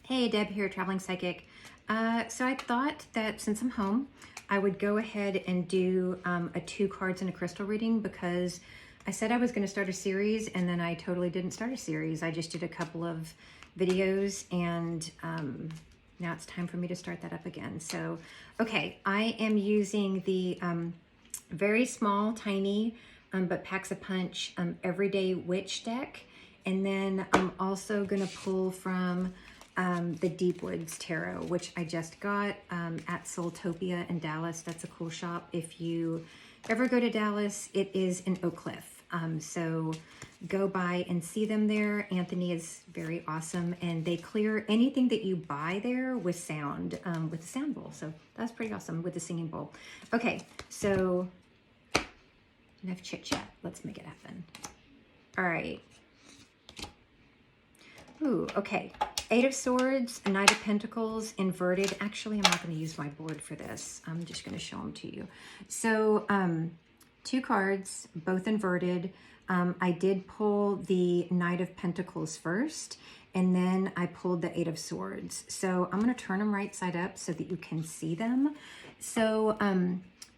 Hey, Deb here, Traveling Psychic. So I thought that since I'm home, I would go ahead and do a 2 cards and a crystal reading because I said I was going to start a series and then I totally didn't start a series. I just did a couple of videos and now it's time for me to start that up again. So, okay, I am using the very small, tiny, but packs a punch Everyday Witch deck. And then I'm also going to pull from the Deep Woods Tarot, which I just got at Soultopia in Dallas. That's a cool shop. If you ever go to Dallas, it is in Oak Cliff. So go by and see them there. Anthony is very awesome, and they clear anything that you buy there with sound, with the sound bowl. So that's pretty awesome with the singing bowl. Okay, so enough chit chat. Let's make it happen. All right. Ooh, okay. 8 of Swords, a Knight of Pentacles, inverted. Actually, I'm not going to use my board for this. I'm just going to show them to you. So, 2 cards, both inverted. I did pull the Knight of Pentacles first, and then I pulled the 8 of Swords. So I'm going to turn them right side up so that you can see them. So,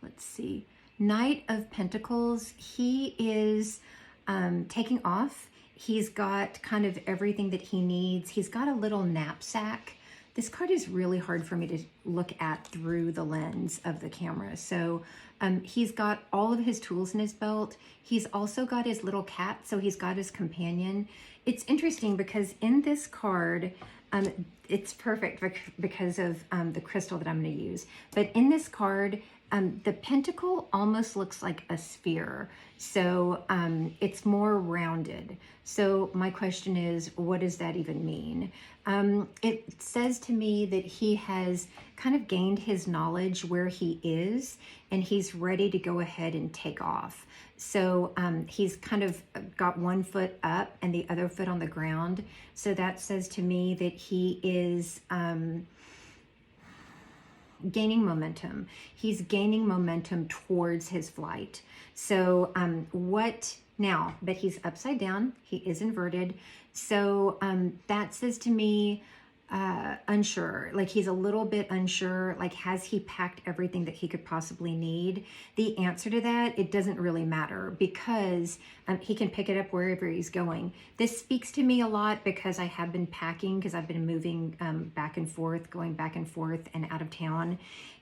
let's see. Knight of Pentacles, he is taking off. He's got kind of everything that he needs. He's got a little knapsack. This card is really hard for me to look at through the lens of the camera. So he's got all of his tools in his belt. He's also got his little cat, so he's got his companion. It's interesting because in this card, it's perfect because of the crystal that I'm going to use. But in this card, the pentacle almost looks like a sphere. So it's more rounded. So my question is, what does that even mean? It says to me that he has kind of gained his knowledge where he is, and he's ready to go ahead and take off. So he's kind of got one foot up and the other foot on the ground. So that says to me that he is gaining momentum. He's gaining momentum towards his flight. So what now? But he's upside down. He is inverted. So that says to me unsure. Like he's a little bit unsure. Like, has he packed everything that he could possibly need? The answer to that, it doesn't really matter because he can pick it up wherever he's going. This speaks to me a lot because I have been packing, because I've been moving back and forth, going back and forth and out of town.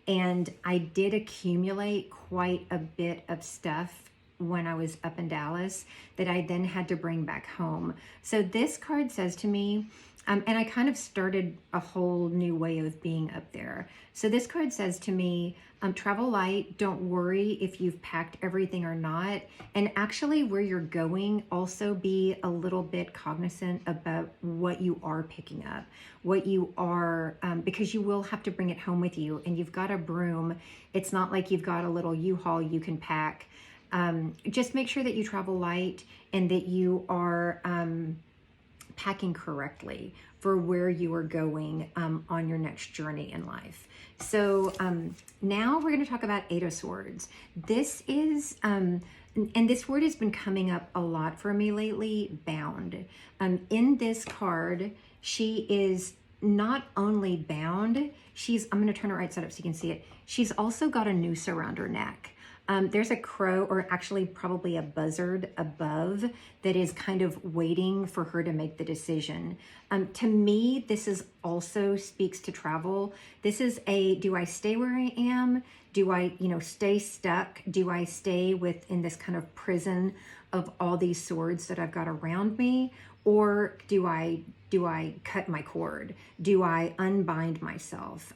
And I did accumulate quite a bit of stuff when I was up in Dallas that I then had to bring back home. So this card says to me, and I kind of started a whole new way of being up there. So this card says to me, travel light, don't worry if you've packed everything or not. And actually where you're going, also be a little bit cognizant about what you are picking up, what you are, because you will have to bring it home with you, and you've got a broom. It's not like you've got a little U-Haul you can pack. Just make sure that you travel light and that you are packing correctly for where you are going on your next journey in life. So now we're going to talk about 8 of Swords. This is, and this word has been coming up a lot for me lately, bound. In this card, she is not only bound, I'm going to turn it right side up so you can see it. She's also got a noose around her neck. There's a crow, or actually probably a buzzard above, that is kind of waiting for her to make the decision. To me, this is also speaks to travel. This is do I stay where I am? Do I, stay stuck? Do I stay within this kind of prison of all these swords that I've got around me? Or do I cut my cord? Do I unbind myself?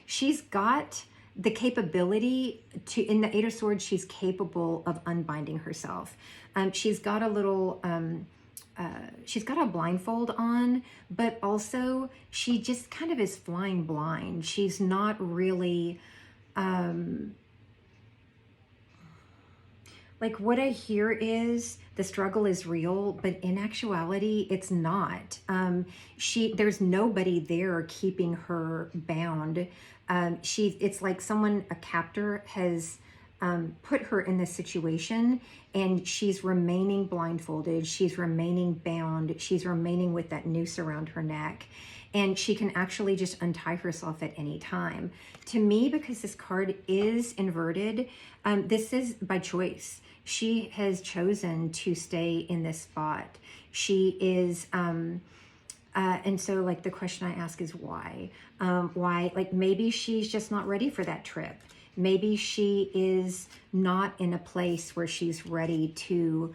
She's got the capability to, in the 8 of Swords, she's capable of unbinding herself. She's got a little, she's got a blindfold on, but also she just kind of is flying blind. She's not really, like what I hear is the struggle is real, but in actuality, it's not. There's nobody there keeping her bound. It's like a captor has put her in this situation, and she's remaining blindfolded, she's remaining bound, she's remaining with that noose around her neck, and she can actually just untie herself at any time. To me, because this card is inverted, this is by choice. She has chosen to stay in this spot. She is, and so like the question I ask is why? Why? Like maybe she's just not ready for that trip. Maybe she is not in a place where she's ready to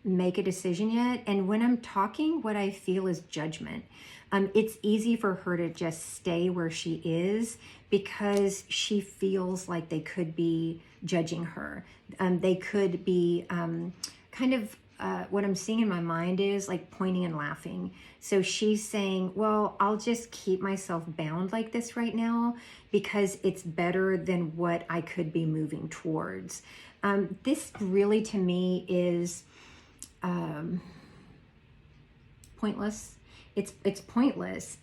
make a decision yet. And when I'm talking, what I feel is judgment. It's easy for her to just stay where she is because she feels like they could be judging her. They could be kind of, what I'm seeing in my mind is like pointing and laughing. So she's saying, well, I'll just keep myself bound like this right now because it's better than what I could be moving towards. This really to me is pointless. It's pointless.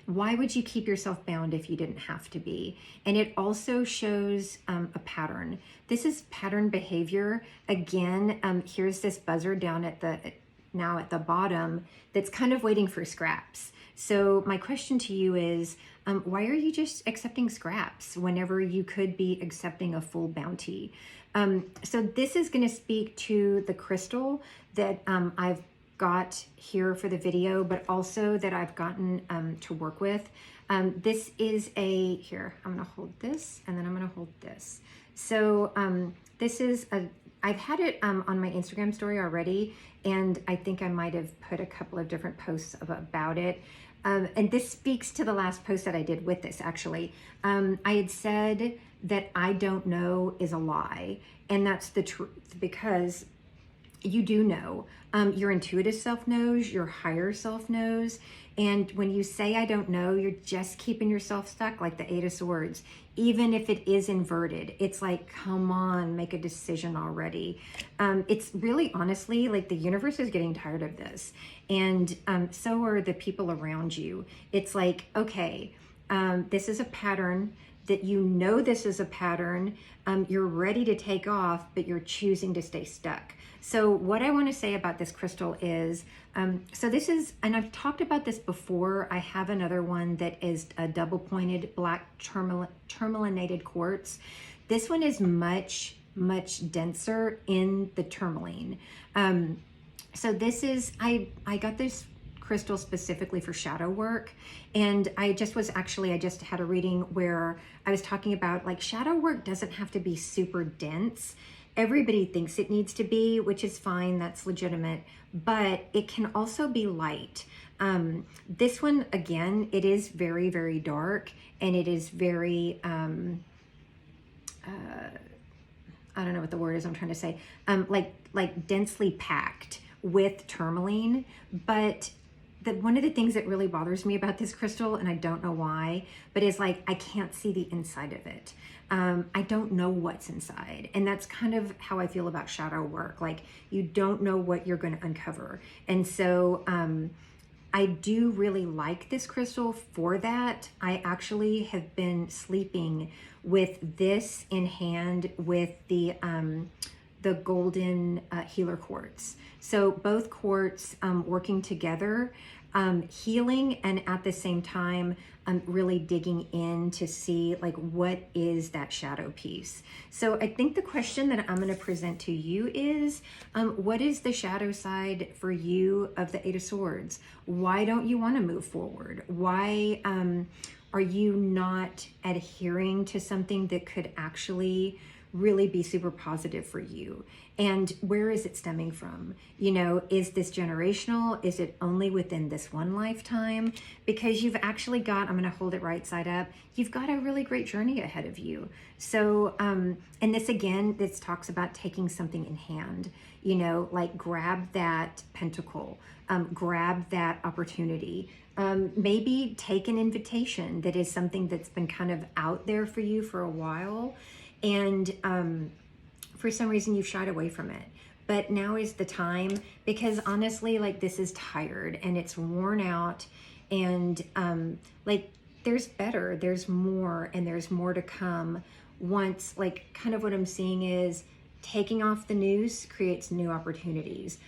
Why would you keep yourself bound if you didn't have to be? And it also shows a pattern. This is pattern behavior. Again, here's this buzzer down at the bottom that's kind of waiting for scraps. So my question to you is, why are you just accepting scraps whenever you could be accepting a full bounty? So this is going to speak to the crystal that I've got here for the video, but also that I've gotten to work with. This is here, I'm gonna hold this and then I'm gonna hold this. So this is I've had it on my Instagram story already, and I think I might have put a couple of different posts about it. And this speaks to the last post that I did with this actually. I had said that I don't know is a lie, and that's the truth, because you do know. Your intuitive self knows, your higher self knows. And when you say, I don't know, you're just keeping yourself stuck, like the Eight of Swords. Even if it is inverted, it's like, come on, make a decision already. It's really, honestly, like the universe is getting tired of this. And so are the people around you. It's like, okay, this is a pattern that you know this is a pattern. You're ready to take off, but you're choosing to stay stuck. So what I want to say about this crystal is, so this is, and I've talked about this before, I have another one that is a double pointed black tourmalinated quartz. This one is much, much denser in the tourmaline. So this is, I got this crystal specifically for shadow work. And I just had a reading where I was talking about like shadow work doesn't have to be super dense. Everybody thinks it needs to be, which is fine, that's legitimate, but it can also be light. This one, again, it is very, very dark, and it is very, I don't know what the word is I'm trying to say, like densely packed with tourmaline. But one of the things that really bothers me about this crystal, and I don't know why, but is like, I can't see the inside of it. I don't know what's inside. And that's kind of how I feel about shadow work. Like, you don't know what you're going to uncover. And so I do really like this crystal for that. I actually have been sleeping with this in hand with the golden healer quartz. So both quartz working together, healing, and at the same time really digging in to see like what is that shadow piece. So I think the question that I'm going to present to you is, what is the shadow side for you of the Eight of Swords? Why don't you want to move forward? Why are you not adhering to something that could actually really be super positive for you? And where is it stemming from? You know, is this generational? Is it only within this one lifetime? Because you've actually got, I'm going to hold it right side up, you've got a really great journey ahead of you. So, and this again, this talks about taking something in hand, you know, like grab that pentacle, grab that opportunity. Maybe take an invitation that is something that's been kind of out there for you for a while. And for some reason you've shied away from it. But now is the time, because honestly, like, this is tired and it's worn out, and like there's better, there's more, and there's more to come once, like, kind of what I'm seeing is taking off the noose creates new opportunities.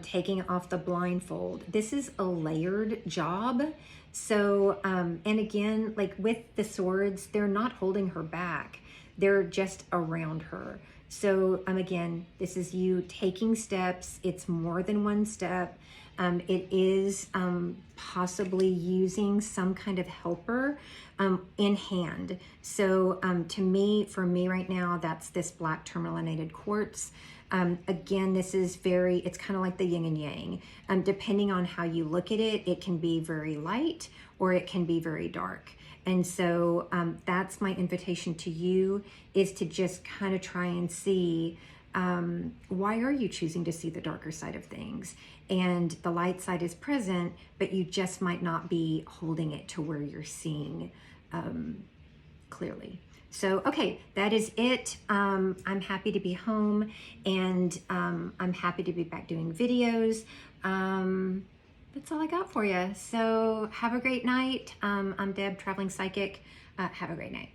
Taking off the blindfold. This is a layered job. So, and again, like with the swords, they're not holding her back. They're just around her. So, again, this is you taking steps. It's more than one step. It is possibly using some kind of helper in hand. So for me right now, that's this black tourmalinated quartz. Again, this is it's kind of like the yin and yang. Depending on how you look at it, it can be very light or it can be very dark. And so that's my invitation to you, is to just kind of try and see, why are you choosing to see the darker side of things? And the light side is present, but you just might not be holding it to where you're seeing clearly. So, okay, that is it. I'm happy to be home, and I'm happy to be back doing videos. That's all I got for you. So have a great night. I'm Deb, Traveling Psychic. Have a great night.